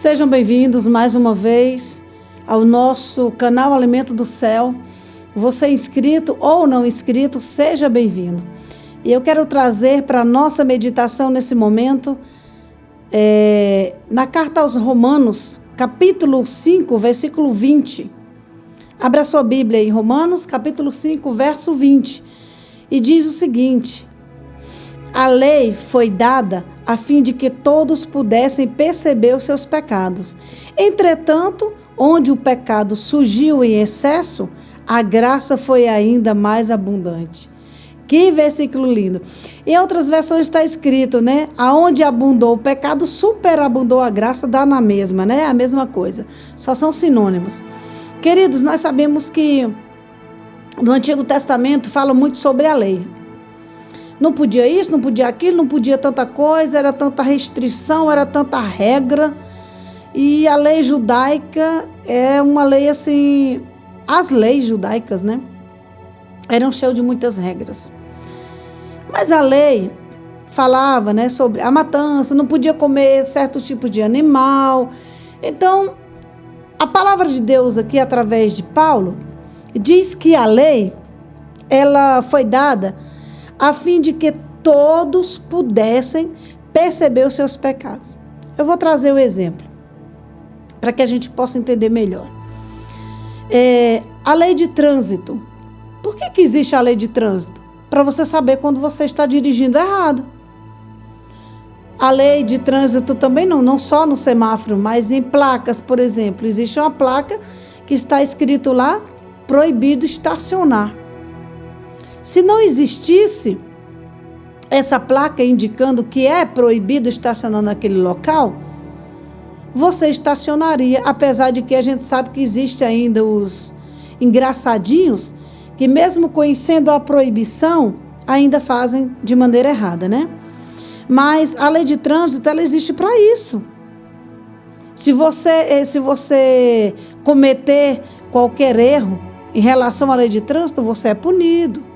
sejam bem-vindos mais uma vez ao nosso canal Alimento do Céu. Você inscrito ou não inscrito, seja bem-vindo. E eu quero trazer para a nossa meditação nesse momento, na carta aos Romanos, capítulo 5, versículo 20. Abra sua Bíblia em Romanos, capítulo 5, verso 20. E diz o seguinte: a lei foi dada a fim de que todos pudessem perceber os seus pecados. Entretanto, onde o pecado surgiu em excesso, a graça foi ainda mais abundante. Que versículo lindo. Em outras versões está escrito, né? Aonde abundou o pecado, superabundou a graça, dá na mesma, né? A mesma coisa. Só são sinônimos. Queridos, nós sabemos que no Antigo Testamento fala muito sobre a lei. Não podia isso, não podia aquilo, não podia tanta coisa, era tanta restrição, era tanta regra. E a lei judaica é uma lei assim, as leis judaicas, né? Eram cheias de muitas regras. Mas a lei falava, né, sobre a matança, não podia comer certos tipos de animal. Então, a palavra de Deus aqui, através de Paulo, diz que a lei, ela foi dada a fim de que todos pudessem perceber os seus pecados. Eu vou trazer o exemplo, para que a gente possa entender melhor. A lei de trânsito. Por que existe a lei de trânsito? Para você saber quando você está dirigindo errado. A lei de trânsito também não só no semáforo, mas em placas, por exemplo. Existe uma placa que está escrito lá, proibido estacionar. Se não existisse essa placa indicando que é proibido estacionar naquele local, você estacionaria, apesar de que a gente sabe que existe ainda os engraçadinhos, que mesmo conhecendo a proibição, ainda fazem de maneira errada, né? Mas a lei de trânsito, ela existe para isso. Se você cometer qualquer erro em relação à lei de trânsito, você é punido.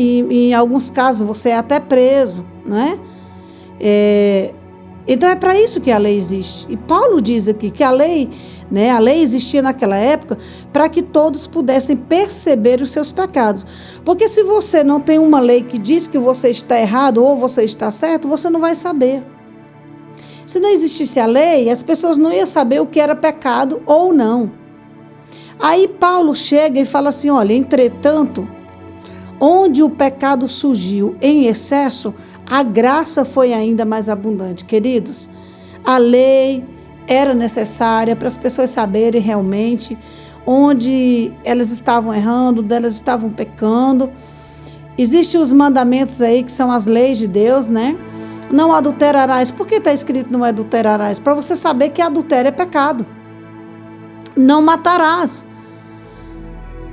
Em alguns casos, você é até preso, né? Então, é para isso que a lei existe. E Paulo diz aqui que a lei existia naquela época para que todos pudessem perceber os seus pecados. Porque se você não tem uma lei que diz que você está errado ou você está certo, você não vai saber. Se não existisse a lei, as pessoas não iam saber o que era pecado ou não. Aí Paulo chega e fala assim, olha, entretanto, onde o pecado surgiu em excesso, a graça foi ainda mais abundante. Queridos, a lei era necessária para as pessoas saberem realmente onde elas estavam errando, onde elas estavam pecando. Existem os mandamentos aí que são as leis de Deus, né? Não adulterarás. Por que está escrito não adulterarás? Para você saber que adultério é pecado. Não matarás.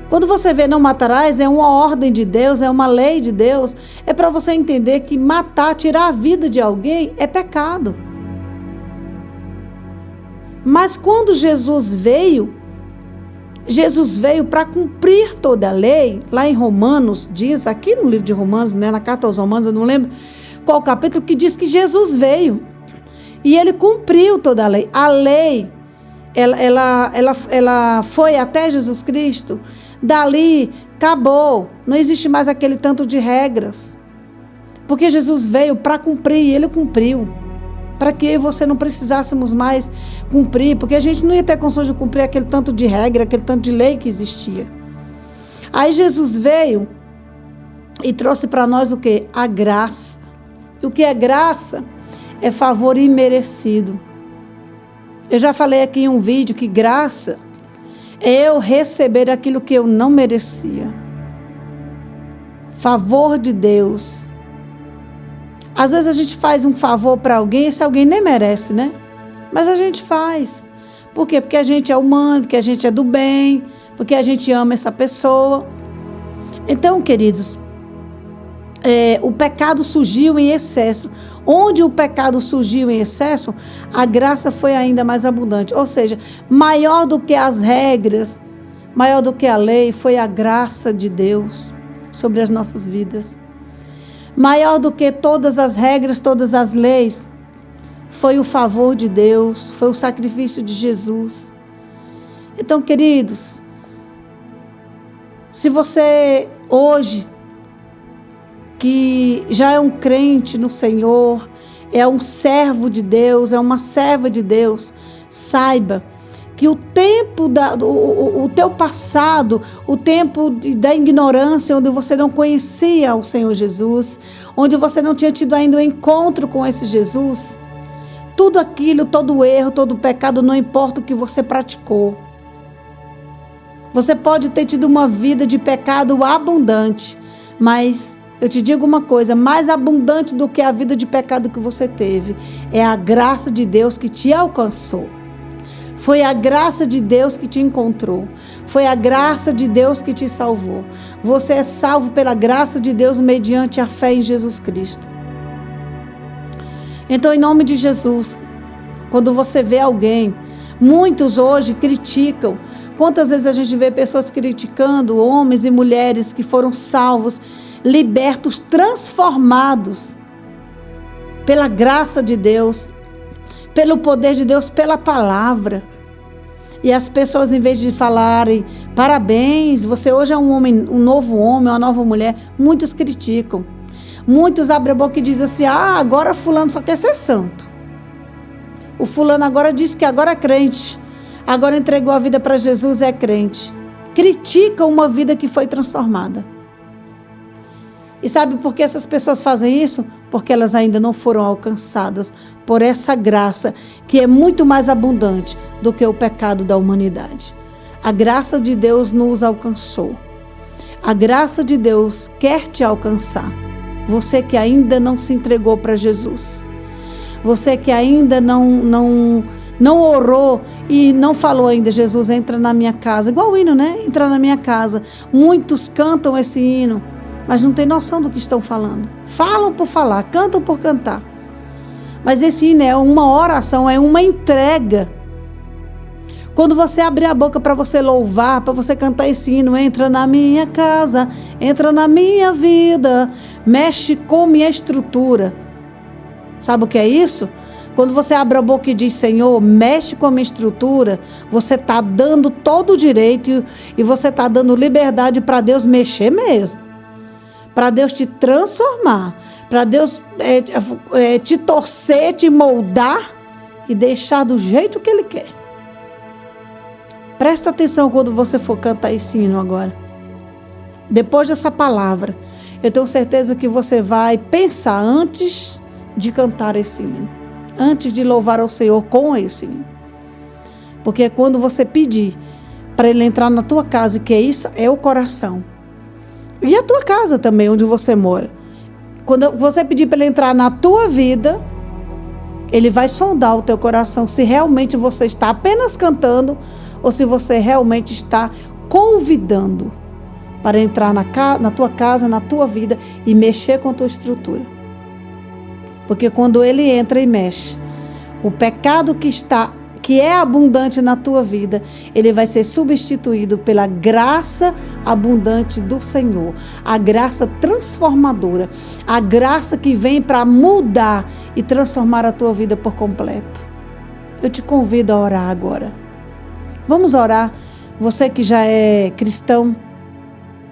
Quando você vê não matarás, é uma ordem de Deus, é uma lei de Deus. É para você entender que matar, tirar a vida de alguém é pecado. Mas quando Jesus veio para cumprir toda a lei. Lá em Romanos, diz, aqui no livro de Romanos, né, na carta aos Romanos, eu não lembro qual capítulo, que diz que Jesus veio. E ele cumpriu toda a lei. A lei, ela foi até Jesus Cristo. Dali, acabou. Não existe mais aquele tanto de regras. Porque Jesus veio para cumprir e ele cumpriu. Para que eu e você não precisássemos mais cumprir. Porque a gente não ia ter condições de cumprir aquele tanto de regra, aquele tanto de lei que existia. Aí Jesus veio e trouxe para nós o quê? A graça. E o que é graça? É favor imerecido. Eu já falei aqui em um vídeo que graça é eu receber aquilo que eu não merecia. Favor de Deus. Às vezes a gente faz um favor para alguém, esse alguém nem merece, né? Mas a gente faz. Por quê? Porque a gente é humano, porque a gente é do bem, porque a gente ama essa pessoa. Então, queridos, o pecado surgiu em excesso. Onde o pecado surgiu em excesso, a graça foi ainda mais abundante. Ou seja, maior do que as regras, maior do que a lei, foi a graça de Deus sobre as nossas vidas. Maior do que todas as regras, todas as leis, foi o favor de Deus, foi o sacrifício de Jesus. Então, queridos, se você hoje, que já é um crente no Senhor, é um servo de Deus, é uma serva de Deus, saiba que o tempo, o teu passado, o tempo da ignorância, onde você não conhecia o Senhor Jesus, onde você não tinha tido ainda um encontro com esse Jesus, tudo aquilo, todo erro, todo pecado, não importa o que você praticou. Você pode ter tido uma vida de pecado abundante, mas eu te digo uma coisa, mais abundante do que a vida de pecado que você teve, é a graça de Deus que te alcançou. Foi a graça de Deus que te encontrou. Foi a graça de Deus que te salvou. Você é salvo pela graça de Deus mediante a fé em Jesus Cristo. Então, em nome de Jesus, quando você vê alguém, muitos hoje criticam. Quantas vezes a gente vê pessoas criticando homens e mulheres que foram salvos, libertos, transformados pela graça de Deus, pelo poder de Deus, pela palavra. E as pessoas, em vez de falarem parabéns, você hoje é um homem, um novo homem, uma nova mulher, muitos criticam. Muitos abrem a boca e dizem assim: agora fulano só quer ser santo. O fulano agora diz que agora é crente. Agora entregou a vida para Jesus, é crente. Critica uma vida que foi transformada. E sabe por que essas pessoas fazem isso? Porque elas ainda não foram alcançadas por essa graça que é muito mais abundante do que o pecado da humanidade. A graça de Deus nos alcançou. A graça de Deus quer te alcançar. Você que ainda não se entregou para Jesus. Você que ainda não orou e não falou ainda: Jesus, entra na minha casa. Igual o hino, né? Entra na minha casa. Muitos cantam esse hino, mas não tem noção do que estão falando. Falam por falar, cantam por cantar. Mas esse hino é uma oração, é uma entrega. Quando você abrir a boca para você louvar, para você cantar esse hino: entra na minha casa, entra na minha vida, mexe com minha estrutura. Sabe o que é isso? Quando você abre a boca e diz: Senhor, mexe com a minha estrutura, você está dando todo o direito e você está dando liberdade para Deus mexer mesmo. Para Deus te transformar, para Deus te torcer, te moldar e deixar do jeito que Ele quer. Presta atenção quando você for cantar esse hino agora. Depois dessa palavra, eu tenho certeza que você vai pensar antes de cantar esse hino, antes de louvar ao Senhor com esse hino. Porque quando você pedir para Ele entrar na tua casa, que é isso, é o coração. E a tua casa também, onde você mora. Quando você pedir para Ele entrar na tua vida, Ele vai sondar o teu coração se realmente você está apenas cantando ou se você realmente está convidando para entrar na tua casa, na tua vida e mexer com a tua estrutura. Porque quando Ele entra e mexe, o pecado que é abundante na tua vida, ele vai ser substituído pela graça abundante do Senhor. A graça transformadora. A graça que vem para mudar e transformar a tua vida por completo. Eu te convido a orar agora. Vamos orar. Você que já é cristão,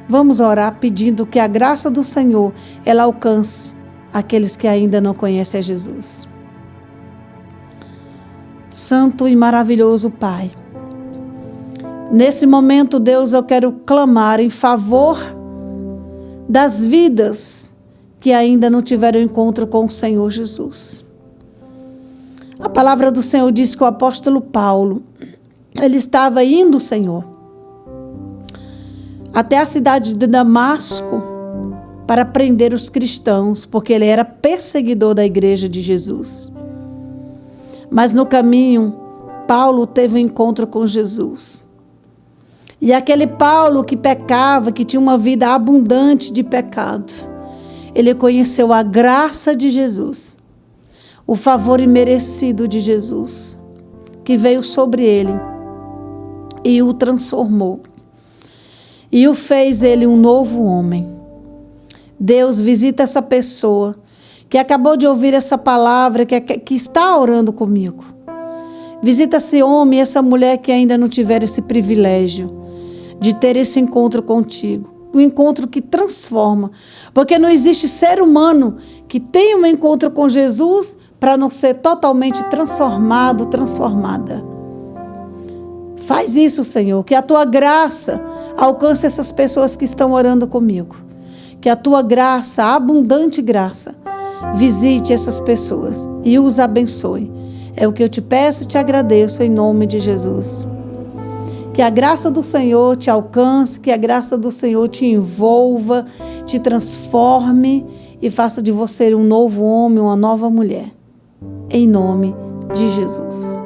vamos orar pedindo que a graça do Senhor, ela alcance aqueles que ainda não conhecem a Jesus. Santo e maravilhoso Pai, nesse momento, Deus, eu quero clamar em favor das vidas que ainda não tiveram encontro com o Senhor Jesus. A palavra do Senhor diz que o apóstolo Paulo, ele estava indo, Senhor, até a cidade de Damasco para prender os cristãos, porque ele era perseguidor da igreja de Jesus. Mas no caminho, Paulo teve um encontro com Jesus. E aquele Paulo que pecava, que tinha uma vida abundante de pecado, ele conheceu a graça de Jesus, o favor imerecido de Jesus, que veio sobre ele e o transformou. E o fez ele um novo homem. Deus, visita essa pessoa que acabou de ouvir essa palavra, que está orando comigo. Visita esse homem e essa mulher que ainda não tiveram esse privilégio de ter esse encontro contigo. Um encontro que transforma. Porque não existe ser humano que tenha um encontro com Jesus para não ser totalmente transformado, transformada. Faz isso, Senhor, que a tua graça alcance essas pessoas que estão orando comigo. Que a tua graça, a abundante graça, visite essas pessoas e os abençoe. É o que eu te peço e te agradeço em nome de Jesus. Que a graça do Senhor te alcance, que a graça do Senhor te envolva, te transforme e faça de você um novo homem, uma nova mulher. Em nome de Jesus.